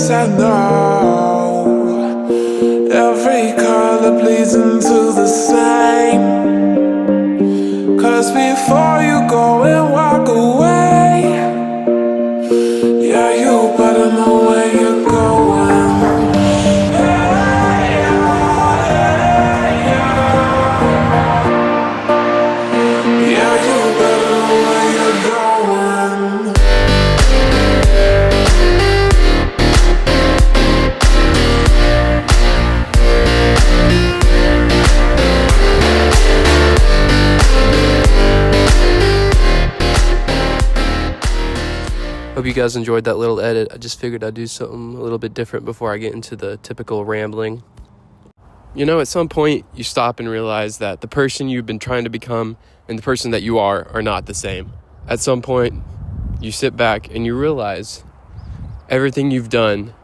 yes I know. Every color bleeds into the same. Cause before you go and walk away, yeah, you better know where you're going. Yeah, you better know where you're going. Hope you guys enjoyed that little edit. I just figured I'd do something a little bit different before I get into the typical rambling. You know, at some point, you stop and realize that the person you've been trying to become and the person that you are not the same. At some point, you sit back and you realize everything you've done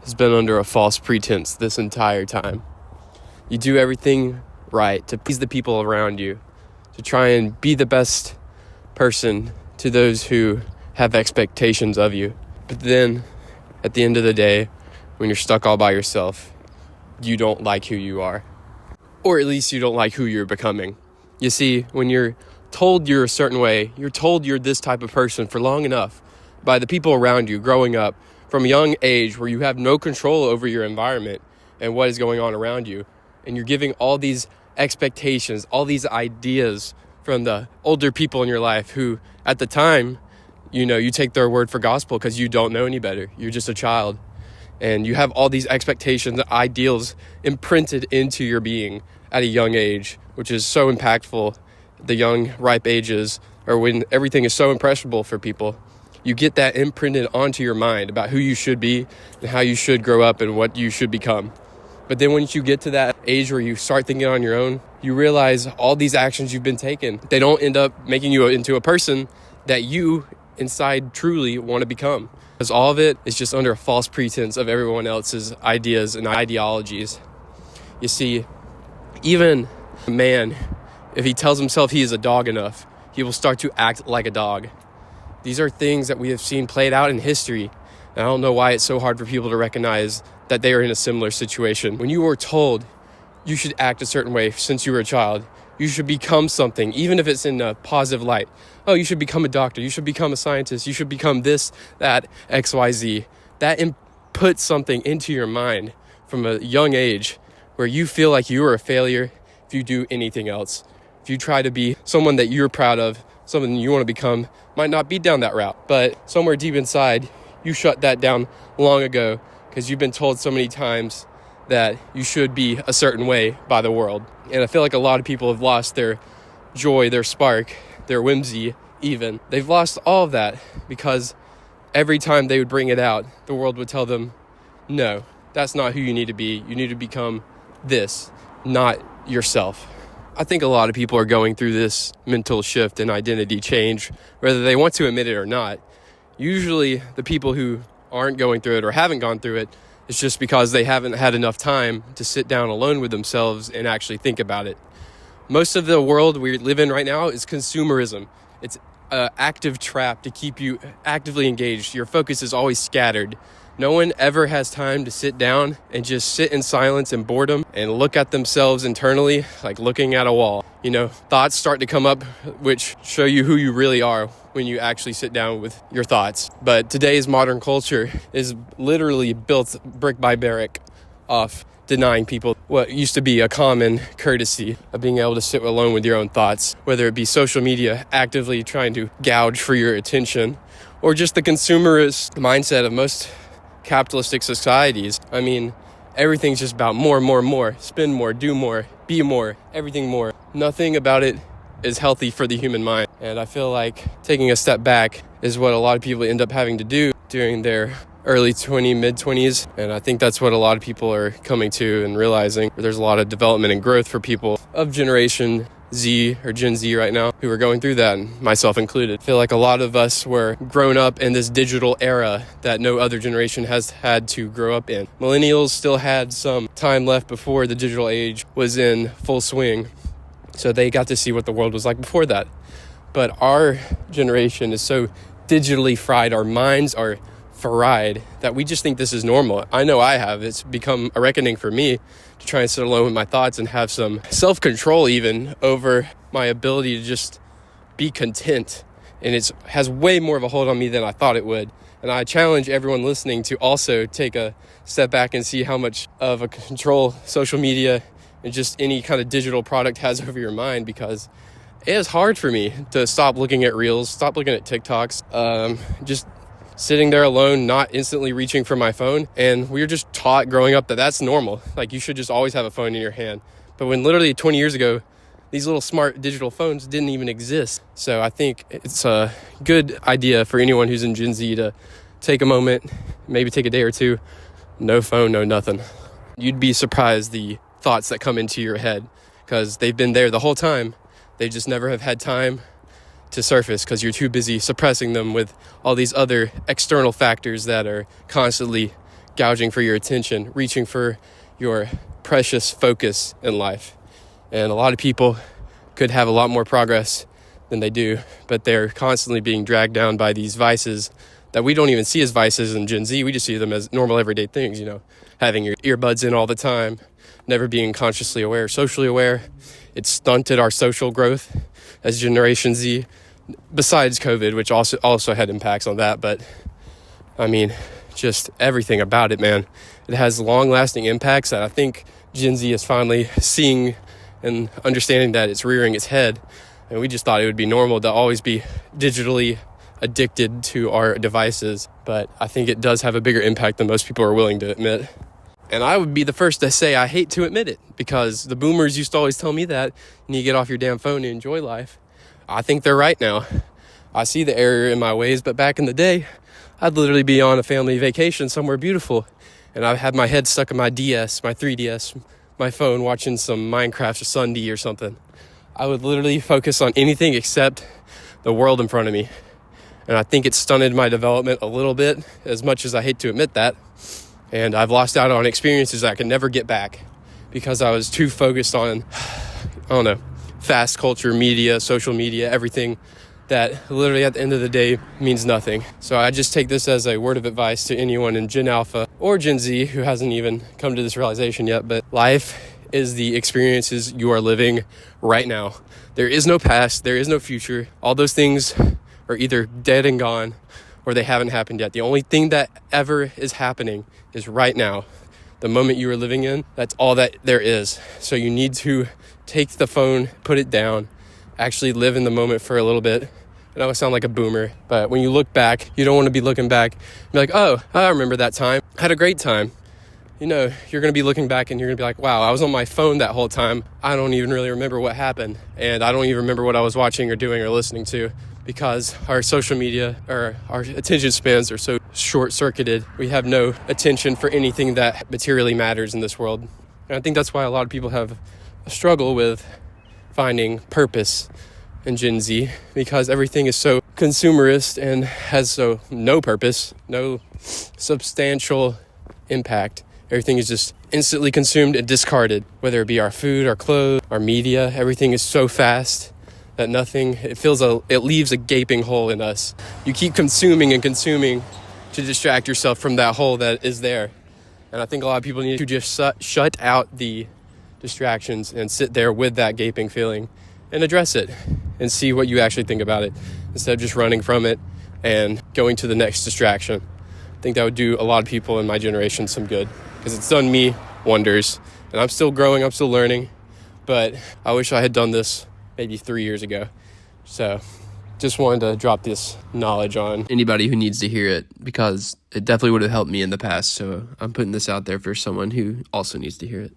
has been under a false pretense this entire time. You do everything right to please the people around you, to try and be the best person to those who have expectations of you. But then, at the end of the day, when you're stuck all by yourself, you don't like who you are. Or at least you don't like who you're becoming. You see, when you're told you're a certain way, you're told you're this type of person for long enough by the people around you growing up from a young age where you have no control over your environment and what is going on around you. And you're giving all these expectations, all these ideas from the older people in your life who, at the time, you know, you take their word for gospel because you don't know any better. You're just a child. And you have all these expectations, ideals imprinted into your being at a young age, which is so impactful. The young, ripe ages, or when everything is so impressionable for people, you get that imprinted onto your mind about who you should be and how you should grow up and what you should become. But then once you get to that age where you start thinking on your own, you realize all these actions you've been taking, they don't end up making you into a person that you inside truly want to become. Because all of it is just under a false pretense of everyone else's ideas and ideologies. You see, even a man, if he tells himself he is a dog enough, he will start to act like a dog. These are things that we have seen played out in history. And I don't know why it's so hard for people to recognize that they are in a similar situation. When you were told you should act a certain way since you were a child, you should become something, even if it's in a positive light. Oh, you should become a doctor. You should become a scientist. You should become this, that, XYZ. That puts something into your mind from a young age where you feel like you are a failure if you do anything else. If you try to be someone that you're proud of, someone you want to become, might not be down that route. But somewhere deep inside, you shut that down long ago because you've been told so many times that you should be a certain way by the world. And I feel like a lot of people have lost their joy, their spark, their whimsy even. They've lost all of that because every time they would bring it out, the world would tell them, no, that's not who you need to be. You need to become this, not yourself. I think a lot of people are going through this mental shift and identity change, whether they want to admit it or not. Usually the people who aren't going through it or haven't gone through it, it's just because they haven't had enough time to sit down alone with themselves and actually think about it. Most of the world we live in right now is consumerism. It's an active trap to keep you actively engaged. Your focus is always scattered. No one ever has time to sit down and just sit in silence and boredom and look at themselves internally, like looking at a wall. You know, thoughts start to come up which show you who you really are when you actually sit down with your thoughts. But today's modern culture is literally built brick by brick off denying people what used to be a common courtesy of being able to sit alone with your own thoughts, whether it be social media actively trying to gouge for your attention or just the consumerist mindset of most capitalistic societies. I mean, everything's just about more, spend more, do more, be more, everything more. Nothing about it is healthy for the human mind. And I feel like taking a step back is what a lot of people end up having to do during their early 20s, mid-20s. And I think that's what a lot of people are coming to and realizing. There's a lot of development and growth for people of Generation Z or Gen Z right now who are going through that, and myself included. I feel like a lot of us were grown up in this digital era that no other generation has had to grow up in. Millennials still had some time left before the digital age was in full swing, so they got to see what the world was like before that. But our generation is so digitally fried. Our minds are a ride that we just think this is normal. I know I have. It's become a reckoning for me to try and sit alone with my thoughts and have some self-control even over my ability to just be content. And it has way more of a hold on me than I thought it would. And I challenge everyone listening to also take a step back and see how much of a control social media and just any kind of digital product has over your mind, because it is hard for me to stop looking at Reels, stop looking at TikToks, just sitting there alone, not instantly reaching for my phone. And we were just taught growing up that that's normal. Like, you should just always have a phone in your hand. But when literally 20 years ago, these little smart digital phones didn't even exist. So I think it's a good idea for anyone who's in Gen Z to take a moment, maybe take a day or two, no phone, no nothing. You'd be surprised the thoughts that come into your head, because they've been there the whole time. They just never have had time to surface because you're too busy suppressing them with all these other external factors that are constantly gouging for your attention, reaching for your precious focus in life. And a lot of people could have a lot more progress than they do, but they're constantly being dragged down by these vices that we don't even see as vices in Gen Z. We just see them as normal everyday things, having your earbuds in all the time, never being consciously aware, socially aware. It's stunted our social growth as Generation Z, besides COVID, which also had impacts on that. But I mean, just everything about it, man. It has long-lasting impacts that I think Gen Z is finally seeing and understanding that it's rearing its head. And we just thought it would be normal to always be digitally addicted to our devices. But I think it does have a bigger impact than most people are willing to admit. And I would be the first to say I hate to admit it, because the boomers used to always tell me that you need to get off your damn phone and enjoy life. I think they're right now. I see the error in my ways, but back in the day, I'd literally be on a family vacation somewhere beautiful, and I had my head stuck in my DS, my 3DS, my phone, watching some Minecraft or Sunday or something. I would literally focus on anything except the world in front of me. And I think it stunted my development a little bit, as much as I hate to admit that. And I've lost out on experiences I could never get back because I was too focused on, fast culture, media, social media, everything that literally at the end of the day means nothing. So I just take this as a word of advice to anyone in Gen Alpha or Gen Z who hasn't even come to this realization yet. But life is the experiences you are living right now. There is no past, there is no future. All those things are either dead and gone or they haven't happened yet. The only thing that ever is happening is right now. The moment you are living in, that's all that there is. So you need to take the phone, put it down, actually live in the moment for a little bit. I know I sound like a boomer, but when you look back, you don't want to be looking back and be like, oh, I remember that time. I had a great time. You're going to be looking back and you're going to be like, wow, I was on my phone that whole time. I don't even really remember what happened. And I don't even remember what I was watching or doing or listening to, because our social media or our attention spans are so short-circuited. We have no attention for anything that materially matters in this world. And I think that's why a lot of people have a struggle with finding purpose in Gen Z, because everything is so consumerist and has so no purpose, no substantial impact. Everything is just instantly consumed and discarded, whether it be our food, our clothes, our media. Everything is so fast that it leaves a gaping hole in us. You keep consuming and consuming to distract yourself from that hole that is there. And I think a lot of people need to just shut out the distractions and sit there with that gaping feeling and address it and see what you actually think about it, instead of just running from it and going to the next distraction. I think that would do a lot of people in my generation some good, because it's done me wonders. And I'm still growing, I'm still learning, but I wish I had done this maybe 3 years ago. So just wanted to drop this knowledge on anybody who needs to hear it, because it definitely would have helped me in the past. So I'm putting this out there for someone who also needs to hear it.